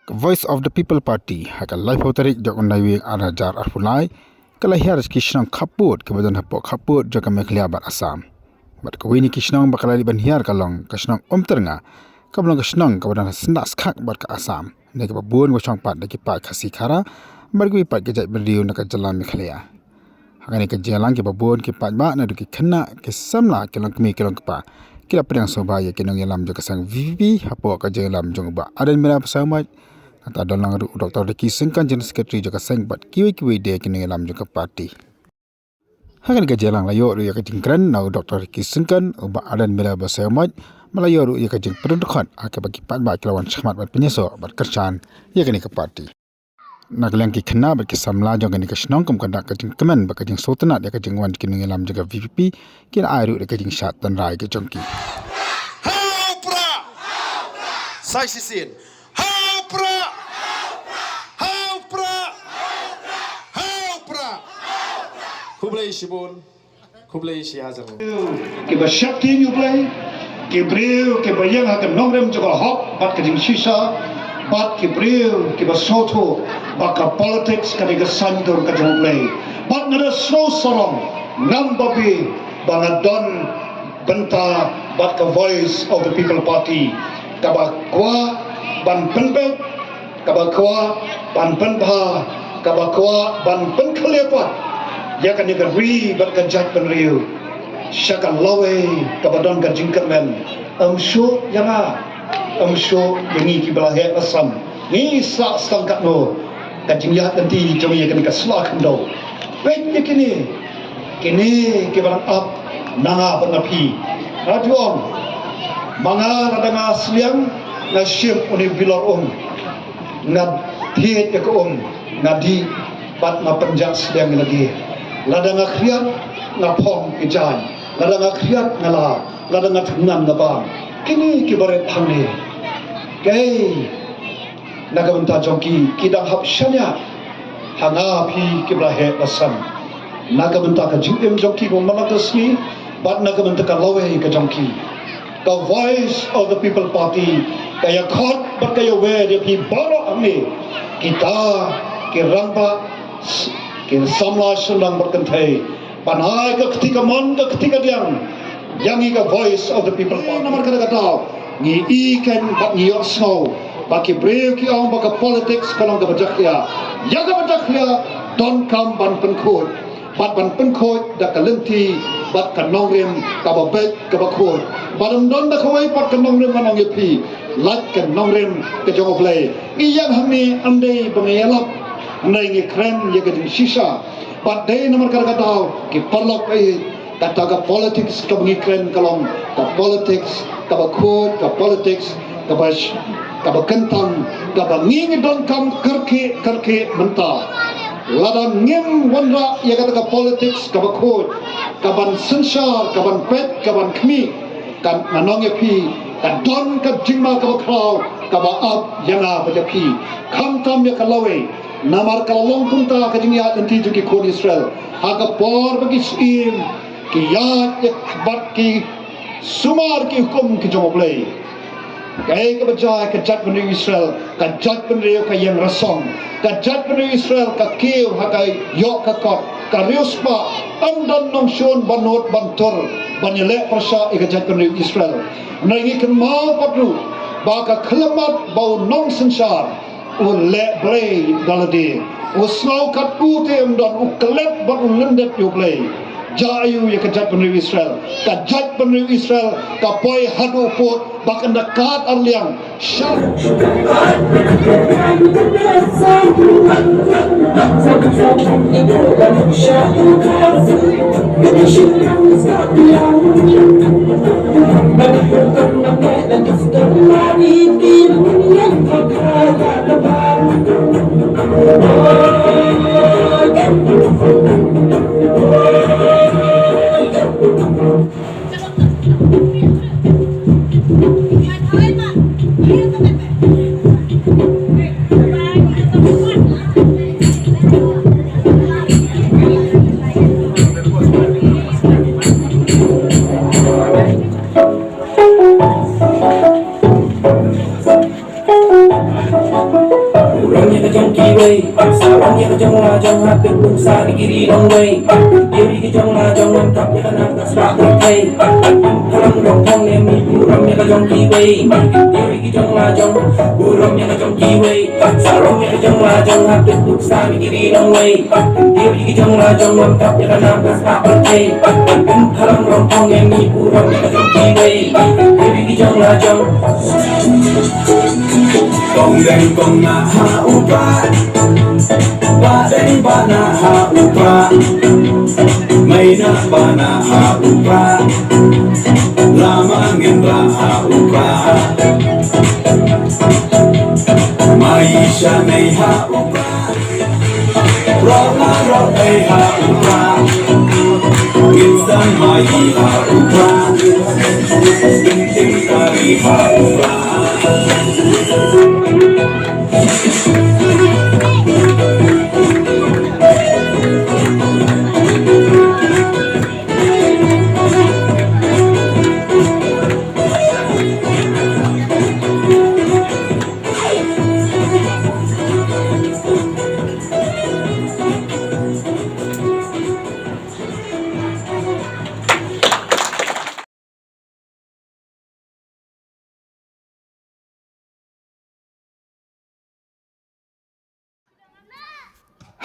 Voice of the People Party haka life hotarik jok unai arajar arpulai kala hiaris kishnong khaput kebadan hapok khaput jok meklia bat Assam bat kawini kishnong bakala liban hiar kalong kishnong omternga kablong kishnong kebadan sendak skak bat ka Assam ne ke babun wachong pat de pat khasi khara bargui pat ke jai berdiu nak jalan meklia haka ne ke jalan ke babun ke pat ba na du ke khna ke samla kelong kemi kelong pa kila pedang sobaya kenong yalam jok sang VVP hapok ka jalam jong ba adan mera pasamai Kata dalang Dr. Ricky Sengkan General Secretary juga seng bat kiwi dia kini alam juga parti. Hakan ke jalan layo ru ya kejingkran nau Dr. Ricky Sengkan ubah adan mela basayamat melayo ru ya kejing peruntukan akan bagi pat bat kelawan syahmat bat penyeso bat kerjaan ya kini ke parti. Nak liang ki kena bat kisamla jong kini kesenong kem kandak kejing kemen bat kejing sultanat ya kejing wan kini alam juga VVP kini airu ya kejing syat dan rai ke jongki. Haupra! Sai sisin. Haupra! Kublai Shibun, Kublai Shihazan. Kiba Shakti you play, Kibril, Kiba Yang Hakan Nongrem Juga Hop, Bat Kajing Shisha, Bat Kibril, Kiba Soto, Baka Politics, Kadiga Santor Kajing play. Bat Nada Snow Salon, Nambabi, Bangadon, Benta, Bat Ka Voice of the People Party, Kaba Kwa, Ban Penbel, Kaba Kwa, Ban Penba, Kaba Kwa, Ban Penkalepat. Ya kan dia ri berkejat penriu syakal lawe kabadon kajingkermen amsho yanga amsho yangi kibalahe asam ni sa stangkat no kajingya nanti jami kan kasla kendo baik kini kibaran up nanga penapi rajuang manga radanga sliang na syim uni bilor ngad thiet ya ko ngadi pat na penjak sliang lagi ladang akhriat ngapong ijan ladang akhriat ngala ladang atngan ngabang kini kibaret pangni kay nagamenta jongki kidang hapsyanya hanga pi kibrahe asam nagamenta ka jingem jongki bomalatasni bat nagamenta ka lawe ka jongki ka voice of the people party kaya khot bat kaya we de pi baro amni kita kirampa Kin samla sundang berkentai panai ke ketika mon ke ketika diang yang ika voice of the people nomor kata ni ikan bak ni snow baki breu ki ong baka politics kalong ka bajakya ya ka bajakya don kam ban penkot bat ban penkot da kalenti bat kanongrem ka babek ka bakot badam don da khawai pat kanongrem manong yepi lat kanongrem ke jogoplay iyang hamni amdei bangayalap Nai ngi kren ya ke sisa pat dai nomor kata ki parlok ai kata ka politics ka ngi kren kalong ka politics ka ba khot ka politics ka ba kentang ka ba ngi don kam karke menta ladang ngem wandra ya kata ka politics ka ba khot ka ban sensar ka ban pet ka ban khmi kan nanong ya pi ka don ka jingma ka ba kraw ka ba up yana ba ja pi kham tam ya kalawe namar kalong kunta kajingya nanti juki kon Israel haka por bagi sim ki yat bat ki sumar ki hukum ki jomoblay kai ka bajai ka jat bani Israel ka jat bani ka yang rasong ka jat bani Israel ka kiu haka yok ka kot ka riuspa amdan nong shon banot bantor banyele prasa ka jat bani Israel nai kan mau patru ba ka khalamat bau nong sensar le play dalade usnau kat utem don uklet bat lendet you play jayu ya kajat penri Israel kajat penri Israel ka poi hadu pot bakan dekat arliang syar kiwi sarong ya jong la jong ha tu lung sa ni kiri dong wei kiwi ki jong la jong lam kap ya kana ka sa tu thei thalang dong thong ne mi buram ya jong kiwi kiwi ki jong la jong buram ya jong kiwi sarong ya jong la jong ha tu lung sa ni kiri dong wei kiwi ki jong la jong lam kap ya kana ka sa tu thei thalang dong thong ne mi buram ya jong kiwi kiwi ki jong la jong Kong deng kong na ha upa Ba deng ba na ha upa May na ba na ha upa Lama ngin ba ha upa May siya may ha upa Rock na rock ay ha upa Minsan may ha upa Ting ting tari ha upa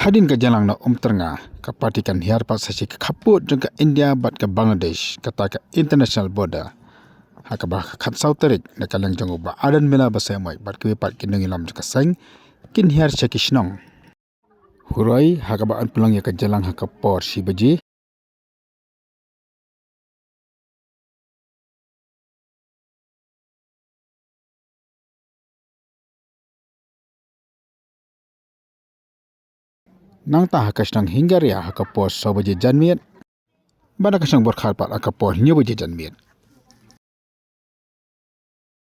Hadin ka jalang na terngah ka parti kan hiar pa sasi ka khaput jeng ka India bat ka Bangladesh kata ka international border haka bah ka khat sauterik na kalang jeng ba adan mela ba sai moi bat ka pat kin ngilam ka sang kin hiar chekishnong hurai haka ba an pulang ya ka jalang haka por si baji nang ta hakasnang hingaria haka por so baji janmiet bana kasang borkhar pat haka por nyo baji janmiet